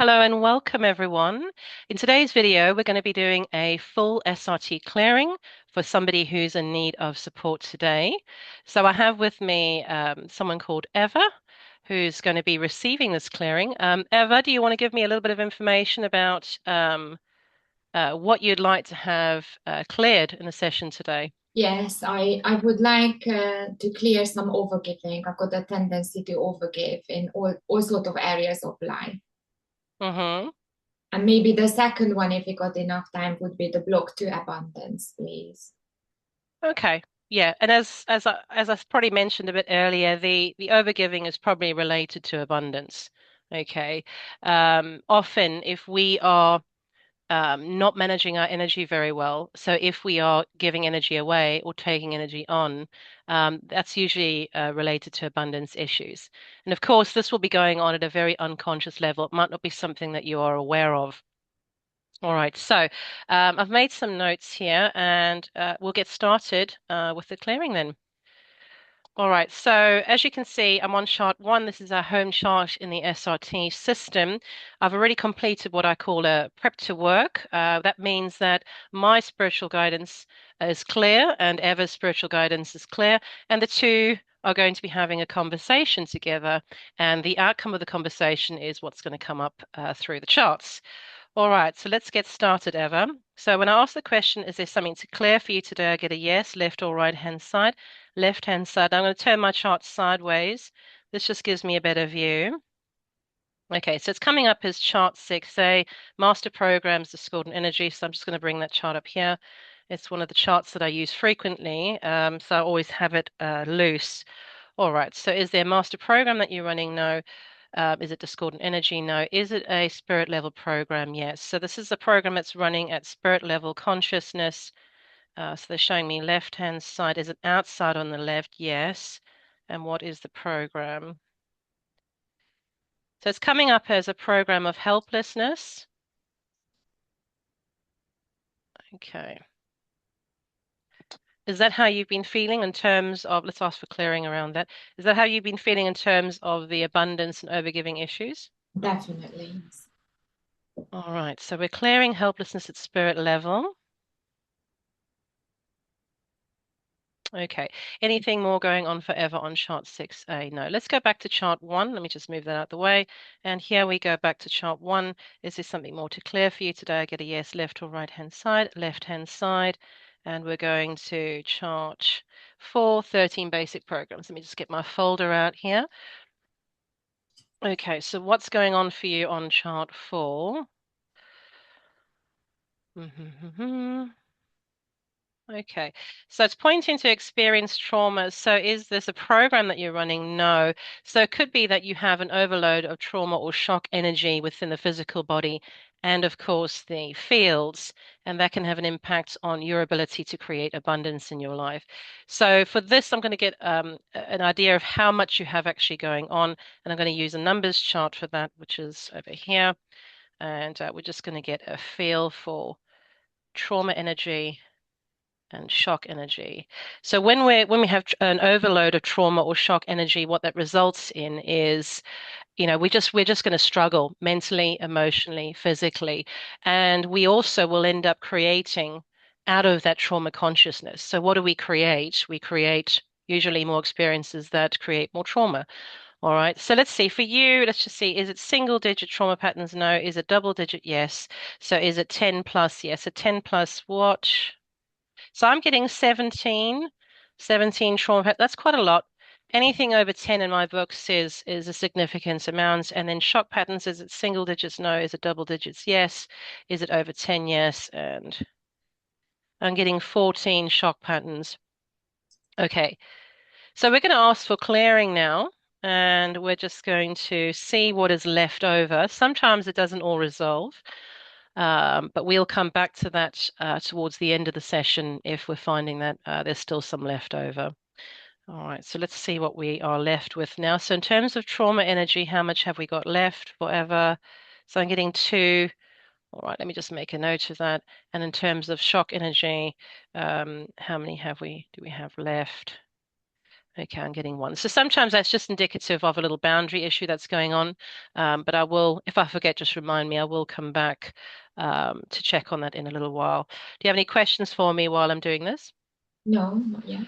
Hello and welcome everyone. In today's video, we're going to be doing a full SRT clearing for somebody who's in need of support today. So I have with me someone called Eva, who's going to be receiving this clearing. Eva, do you want to give me a little bit of information about what you'd like to have cleared in the session today? Yes, I would like to clear some overgiving. I've got a tendency to overgive in all sort of areas of life. Mm-hmm. And maybe the second one, if we got enough time, would be the block to abundance, please. Okay. Yeah, and as I probably mentioned a bit earlier, the overgiving is probably related to abundance. Okay. Often, if we are not managing our energy very well, so if we are giving energy away or taking energy on, that's usually related to abundance issues. And of course, this will be going on at a very unconscious level. It might not be something that you are aware of. All right, so I've made some notes here and we'll get started with the clearing then. All right, so as you can see, I'm on chart one. This is our home chart in the SRT system. I've already completed what I call a prep to work. That means that my spiritual guidance is clear and Eva's spiritual guidance is clear, and the two are going to be having a conversation together, and the outcome of the conversation is what's going to come up through the charts. All right, so let's get started, Eva. So when I ask the question, is there something to clear for you today? I get a yes, left or right hand side. Left hand side. I'm going to turn my chart sideways. This just gives me a better view. Okay, so it's coming up as chart 6A, master programs, discordant energy. So I'm just going to bring that chart up here. It's one of the charts that I use frequently, so I always have it loose. All right, so is there a master program that you're running? No. Is it discordant energy? No. Is it a spirit level program? Yes. So this is a program that's running at spirit level consciousness. So they're showing me left hand side. Is it outside on the left? Yes. And what is the program? So it's coming up as a program of helplessness. Okay. Is that how you've been feeling in terms of, let's ask for clearing around that. Is that how you've been feeling in terms of the abundance and overgiving issues? Definitely, yes. All right, so we're clearing helplessness at spirit level. Okay, anything more going on forever on chart 6A? No, let's go back to chart 1. Let me just move that out the way. And here we go back to chart 1. Is there something more to clear for you today? I get a yes, left or right hand side, left hand side. And we're going to chart 4, 13 basic programs. Let me just get my folder out here. Okay, so what's going on for you on chart 4? Okay, so it's pointing to experienced trauma. So is this a program that you're running? No. So it could be that you have an overload of trauma or shock energy within the physical body and, of course, the fields, and that can have an impact on your ability to create abundance in your life. So for this, I'm going to get an idea of how much you have actually going on, and I'm going to use a numbers chart for that, which is over here. And we're just going to get a feel for trauma energy and shock energy. So when we have an overload of trauma or shock energy, what that results in is, we're just going to struggle mentally, emotionally, physically, and we also will end up creating out of that trauma consciousness. So what do we create? We create usually more experiences that create more trauma. All right. So let's see. For you, let's just see. Is it single digit trauma patterns? No. Is it double digit? Yes. So is it 10 plus? Yes. A 10 plus what? So I'm getting 17 trauma. That's quite a lot. Anything over 10 in my book says is a significant amount. And then shock patterns, is it single digits? No. Is it double digits? Yes. Is it over 10? Yes. And I'm getting 14 shock patterns. Okay. So we're going to ask for clearing now. And we're just going to see what is left over. Sometimes it doesn't all resolve. But we'll come back to that towards the end of the session if we're finding that there's still some left over. All right, so let's see what we are left with now. So in terms of trauma energy, how much have we got left forever? So I'm getting 2. All right, let me just make a note of that. And in terms of shock energy, how many do we have left? Okay, I'm getting one. So sometimes that's just indicative of a little boundary issue that's going on. But I will, if I forget, just remind me. I will come back to check on that in a little while. Do you have any questions for me while I'm doing this? No, not yet.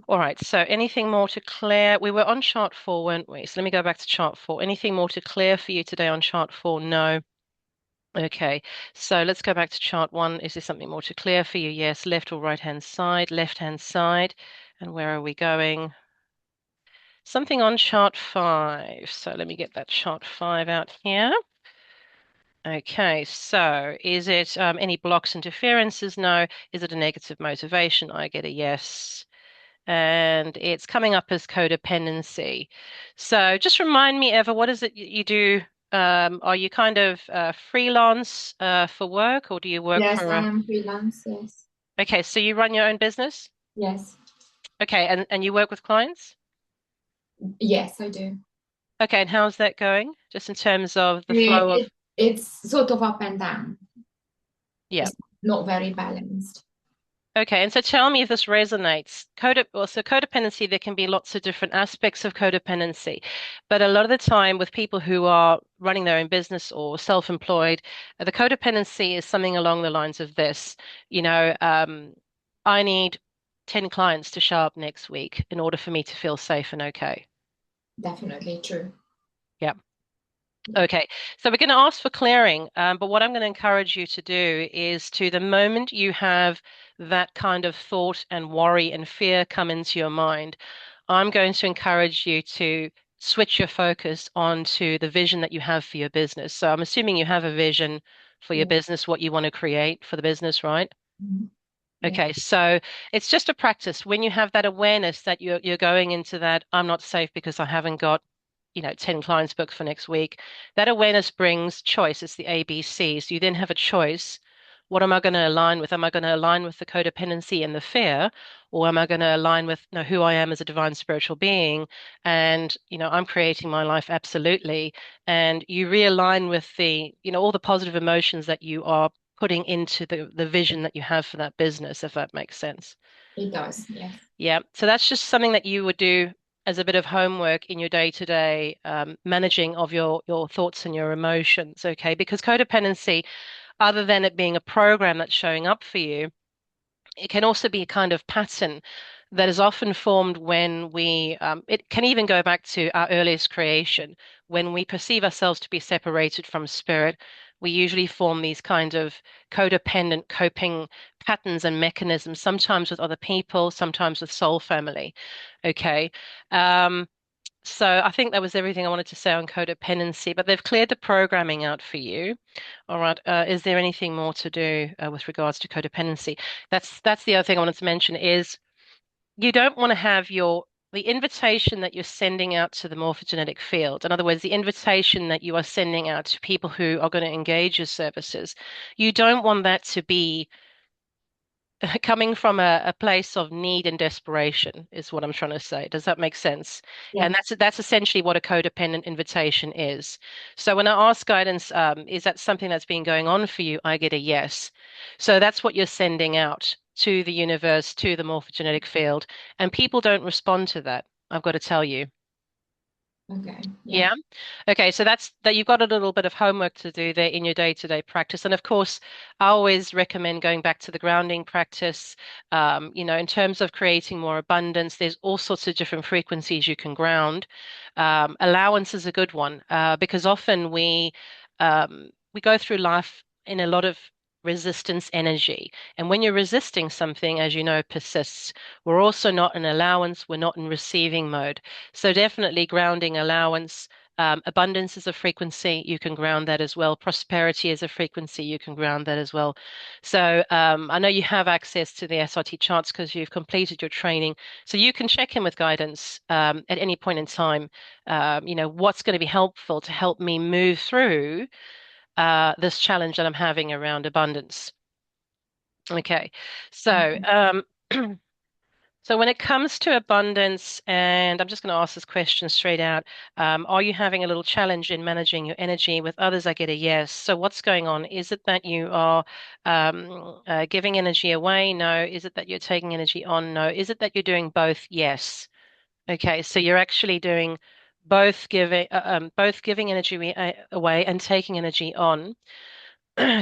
All right. So anything more to clear? We were on chart four, weren't we? So let me go back to chart four. Anything more to clear for you today on chart four? No. Okay. So let's go back to chart one. Is there something more to clear for you? Yes. Left or right hand side? Left hand side. And where are we going? Something on chart five. So let me get that chart five out here. Okay, so is it any blocks, interferences? No. Is it a negative motivation? I get a yes. And it's coming up as codependency. So just remind me, Eva, what is it you do? Are you kind of freelance for work, or do you work Yes, for I a... am freelance. Yes. Okay, so you run your own business? Yes. Okay, and you work with clients? Yes, I do. Okay, and how's that going? Just in terms of the flow of... It's sort of up and down. Yeah. It's not very balanced. Okay, and so tell me if this resonates. So codependency, there can be lots of different aspects of codependency, but a lot of the time with people who are running their own business or self-employed, the codependency is something along the lines of this. You know, I need 10 clients to show up next week in order for me to feel safe and okay. Definitely true. Yeah. Yeah. Okay, so we're going to ask for clearing, but what I'm going to encourage you to do is to the moment you have that kind of thought and worry and fear come into your mind, I'm going to encourage you to switch your focus onto the vision that you have for your business. So I'm assuming you have a vision for your Yeah. business, what you want to create for the business, right? Mhm. Yeah. Okay, so it's just a practice. When you have that awareness that you're going into that, I'm not safe because I haven't got, 10 clients booked for next week. That awareness brings choice. It's the ABC. So you then have a choice. What am I going to align with? Am I going to align with the codependency and the fear, or am I going to align with, who I am as a divine spiritual being? And, I'm creating my life absolutely. And you realign with all the positive emotions that you are putting into the vision that you have for that business, if that makes sense. It does. Yes. Yeah. So that's just something that you would do as a bit of homework in your day-to-day managing of your thoughts and your emotions. Okay. Because codependency, other than it being a program that's showing up for you, it can also be a kind of pattern that is often formed when it can even go back to our earliest creation. When we perceive ourselves to be separated from spirit, we usually form these kind of codependent coping patterns and mechanisms, sometimes with other people, sometimes with soul family. Okay. Um, so I think that was everything I wanted to say on codependency, but they've cleared the programming out for you. All right. Is there anything more to do with regards to codependency? That's the other thing I wanted to mention is you don't want to have the invitation that you're sending out to the morphogenetic field. In other words, the invitation that you are sending out to people who are going to engage your services. You don't want that to be coming from a place of need and desperation is what I'm trying to say. Does that make sense? And Yes. that's essentially what a codependent invitation is. So when I ask guidance, is that something that's been going on for you? I get a yes. So that's what you're sending out to the universe, to the morphogenetic field, and people don't respond to that. I've got to tell you. Okay. Yeah. Yeah. Okay. So that's that you've got a little bit of homework to do there in your day-to-day practice. And of course, I always recommend going back to the grounding practice. In terms of creating more abundance, there's all sorts of different frequencies you can ground. Allowance is a good one because often we go through life in a lot of resistance energy. And when you're resisting something, as you know, persists, we're also not in allowance, we're not in receiving mode. So definitely grounding allowance. Abundance is a frequency, you can ground that as well. Prosperity is a frequency, you can ground that as well. So I know you have access to the SRT charts because you've completed your training. So you can check in with guidance at any point in time. What's going to be helpful to help me move through this challenge that I'm having around abundance. Okay. So Okay. So when it comes to abundance, and I'm just going to ask this question straight out, are you having a little challenge in managing your energy? With others, I get a yes. So what's going on? Is it that you are giving energy away? No. Is it that you're taking energy on? No. Is it that you're doing both? Yes. Okay, so you're actually doing both giving energy away and taking energy on.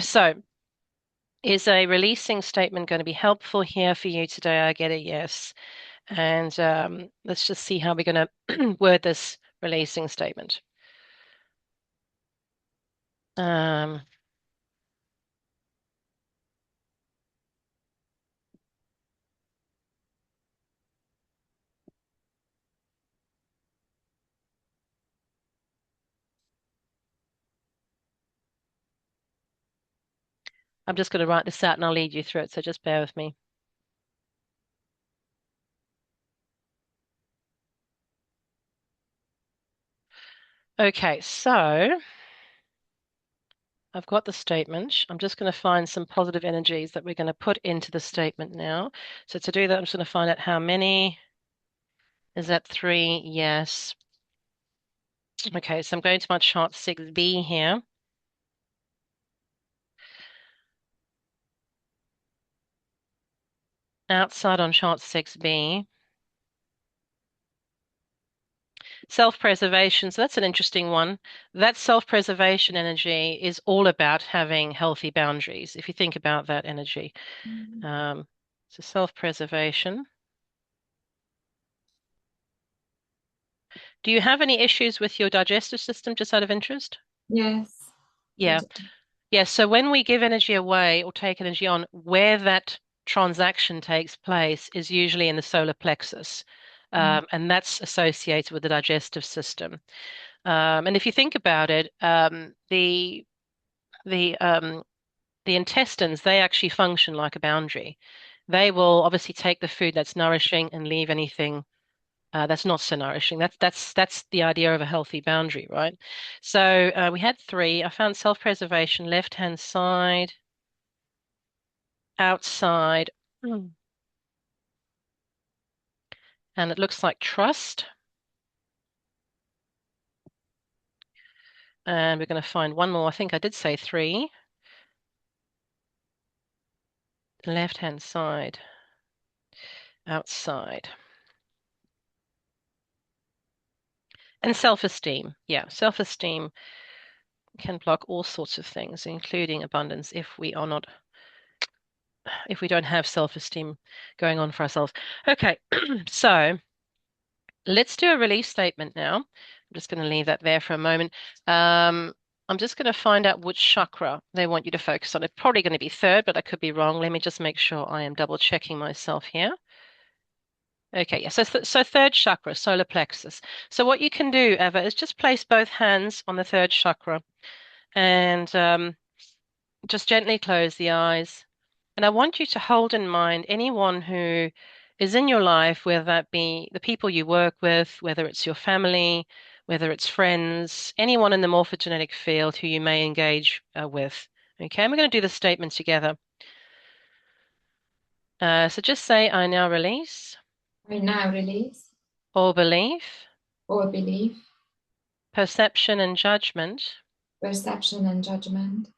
So, is a releasing statement going to be helpful here for you today? I get a yes. And let's just see how we're going to word this releasing statement. Um, I'm just going to write this out and I'll lead you through it, so just bear with me. Okay, so I've got the statement. I'm just going to find some positive energies that we're going to put into the statement now. So to do that, I'm just going to find out how many. Is that three? Yes. Okay, so I'm going to my chart 6B here. Outside on chart 6B. Self-preservation. So that's an interesting one. That self-preservation energy is all about having healthy boundaries, if you think about that energy. Mm. Um, so self-preservation. Do you have any issues with your digestive system, just out of interest? Yes. I Yeah. do. Yeah. So when we give energy away or take energy on, where that transaction takes place is usually in the solar plexus. Mm. And that's associated with the digestive system. And if you think about it, the the intestines, they actually function like a boundary. They will obviously take the food that's nourishing and leave anything that's not so nourishing. That's the idea of a healthy boundary, right? So we had three. I found self-preservation, left-hand side, outside, and it looks like trust. And we're going to find one more. I think I did say three. Left-hand side, outside. And self-esteem. Yeah, self-esteem can block all sorts of things, including abundance, if we don't have self-esteem going on for ourselves. Okay, so let's do a release statement now. I'm just going to leave that there for a moment. I'm just going to find out which chakra they want you to focus on. It's probably going to be third, but I could be wrong. Let me just make sure I am double checking myself here. Okay, yeah. So third chakra, solar plexus. So what you can do, Eva, is just place both hands on the third chakra and just gently close the eyes. And I want you to hold in mind anyone who is in your life, whether that be the people you work with, whether it's your family, whether it's friends, anyone in the morphogenetic field who you may engage with. Okay, and we're going to do the statement together. So just say, I now release I now release all belief, all belief, perception, and judgment perception, and judgment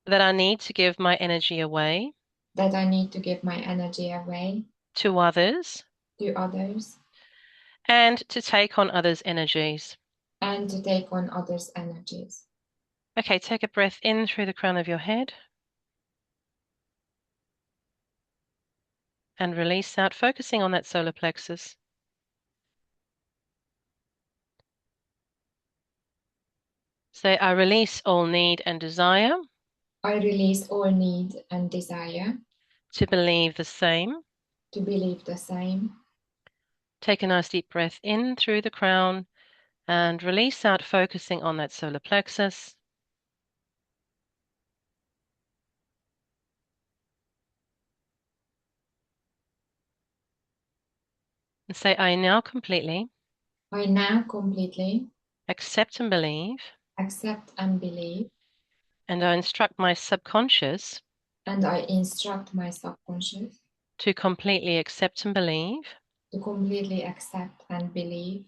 that I need to give my energy away that I need to give my energy away to others to others and to take on others' energies. and to take on others' energies. Okay, take a breath in through the crown of your head and release out, focusing on that solar plexus. Say, I release all need and desire I release all need and desire to believe the same. to believe the same. Take a nice deep breath in through the crown and release out, focusing on that solar plexus. And say, I now completely I now completely accept and believe, accept and believe, and I instruct my subconscious and I instruct my subconscious to completely accept and believe to completely accept and believe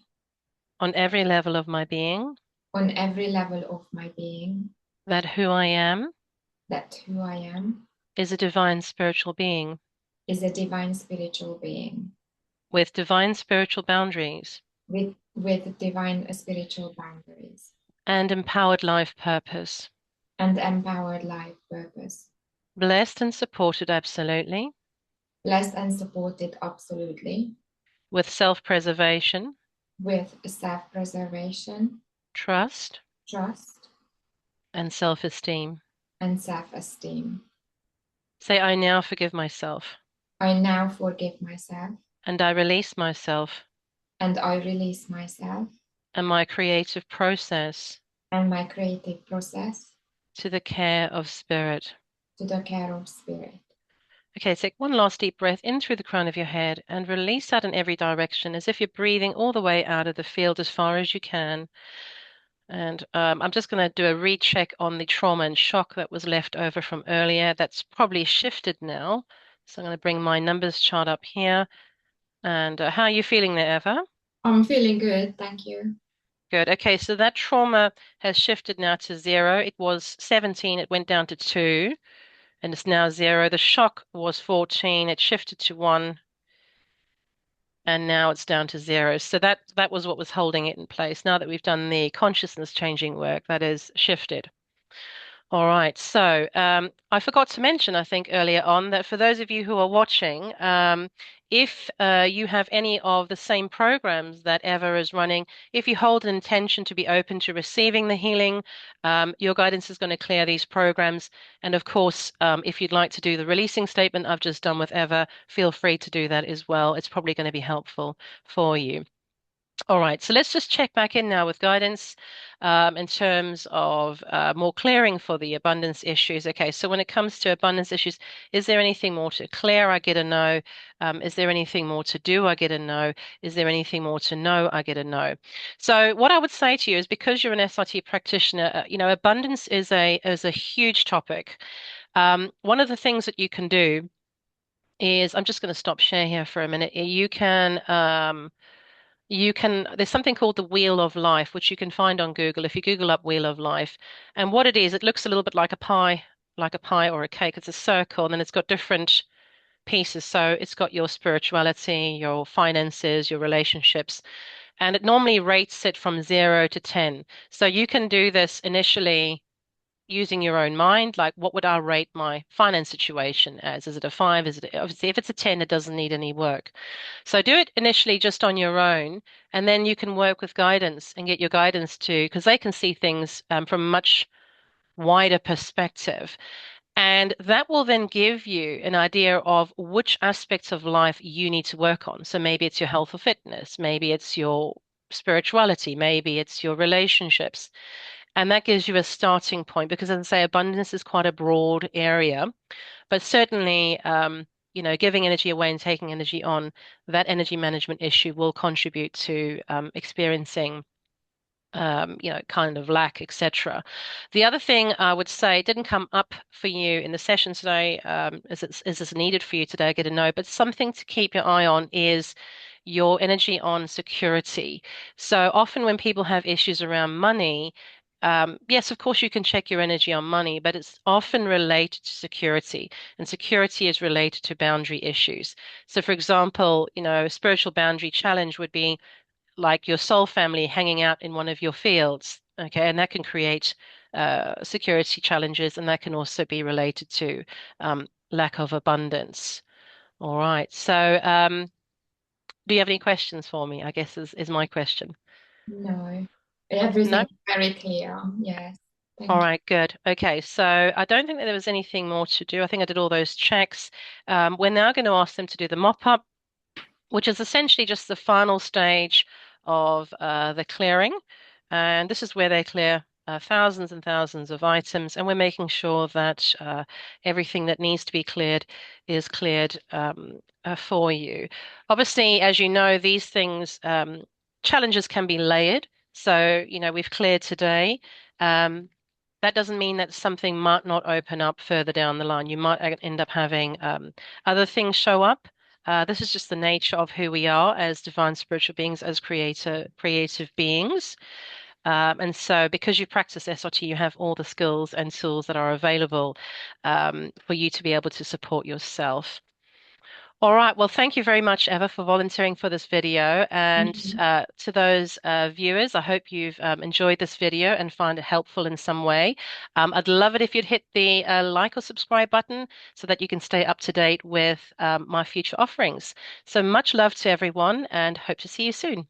on every level of my being on every level of my being that who I am that who I am is a divine spiritual being is a divine spiritual being with divine spiritual boundaries with divine spiritual boundaries and empowered life purpose. and empowered life purpose. Blessed and supported absolutely, Blessed and supported absolutely, with self-preservation, with self-preservation, trust, trust, and self-esteem. and self-esteem. Say, I now forgive myself, I now forgive myself and I release myself and I release myself and my creative process and my creative process to the care of spirit. to the care of spirit. Okay, take one last deep breath in through the crown of your head and release out in every direction as if you're breathing all the way out of the field as far as you can. And I'm just going to do a recheck on the trauma and shock that was left over from earlier. That's probably shifted now. So I'm going to bring my numbers chart up here. And how are you feeling there, Eva? I'm feeling good, thank you. Good. Okay, so that trauma has shifted now to 0. It was 17, it went down to 2, and it's now 0. The shock was 14, it shifted to 1, and now it's down to 0. So that was what was holding it in place. Now that we've done the consciousness changing work, that is shifted. All right. So I forgot to mention, I think, earlier on that for those of you who are watching, if you have any of the same programs that Eva is running, if you hold an intention to be open to receiving the healing, your guidance is going to clear these programs. And of course, if you'd like to do the releasing statement I've just done with Eva, feel free to do that as well. It's probably going to be helpful for you. All right, so let's just check back in now with guidance in terms of more clearing for the abundance issues. Okay, so when it comes to abundance issues, is there anything more to clear? I get a no. Is there anything more to do? I get a no. Is there anything more to know? I get a no. So what I would say to you is because you're an SRT practitioner, abundance is a huge topic. One of the things that you can do is, I'm just going to stop share here for a minute. There's something called the Wheel of Life, which you can find on Google if you Google up Wheel of Life. And what it is, it looks a little bit like a pie or a cake. It's a circle, and then it's got different pieces. So it's got your spirituality, your finances, your relationships, and it normally rates it from 0 to 10. So you can do this initially using your own mind, like what would I rate my finance situation as? Is it a 5? Is it obviously if it's a 10, it doesn't need any work. So do it initially just on your own, and then you can work with guidance and get your guidance to, because they can see things from a much wider perspective. And that will then give you an idea of which aspects of life you need to work on. So maybe it's your health or fitness, maybe it's your spirituality, maybe it's your relationships. And that gives you a starting point because, as I say, abundance is quite a broad area. But certainly, giving energy away and taking energy on, that energy management issue will contribute to experiencing kind of lack, etc. The other thing I would say didn't come up for you in the session today, is this needed for you today? I get a no, but something to keep your eye on is your energy on security. So often when people have issues around money, yes, of course you can check your energy on money, but it's often related to security, and security is related to boundary issues. So, for example, a spiritual boundary challenge would be like your soul family hanging out in one of your fields. Okay, and that can create security challenges, and that can also be related to lack of abundance. All right. So, do you have any questions for me? I guess is my question. No, No? everything very clear. Yes, All thank you. right, good. Okay, so I don't think that there was anything more to do. I think I did all those checks. We're now going to ask them to do the mop up, which is essentially just the final stage of the clearing. And this is where they clear thousands and thousands of items, and we're making sure that everything that needs to be cleared is cleared for you. Obviously, as you know, these things, challenges can be layered. So, we've cleared today. Um, that doesn't mean that something might not open up further down the line. You might end up having other things show up. This is just the nature of who we are as divine spiritual beings, as creative beings. And so, because you practice SRT, you have all the skills and tools that are available for you to be able to support yourself. All right. Well, thank you very much, Eva, for volunteering for this video. And Mhm. to those viewers, I hope you've enjoyed this video and find it helpful in some way. I'd love it if you'd hit the like or subscribe button so that you can stay up to date with my future offerings. So much love to everyone and hope to see you soon.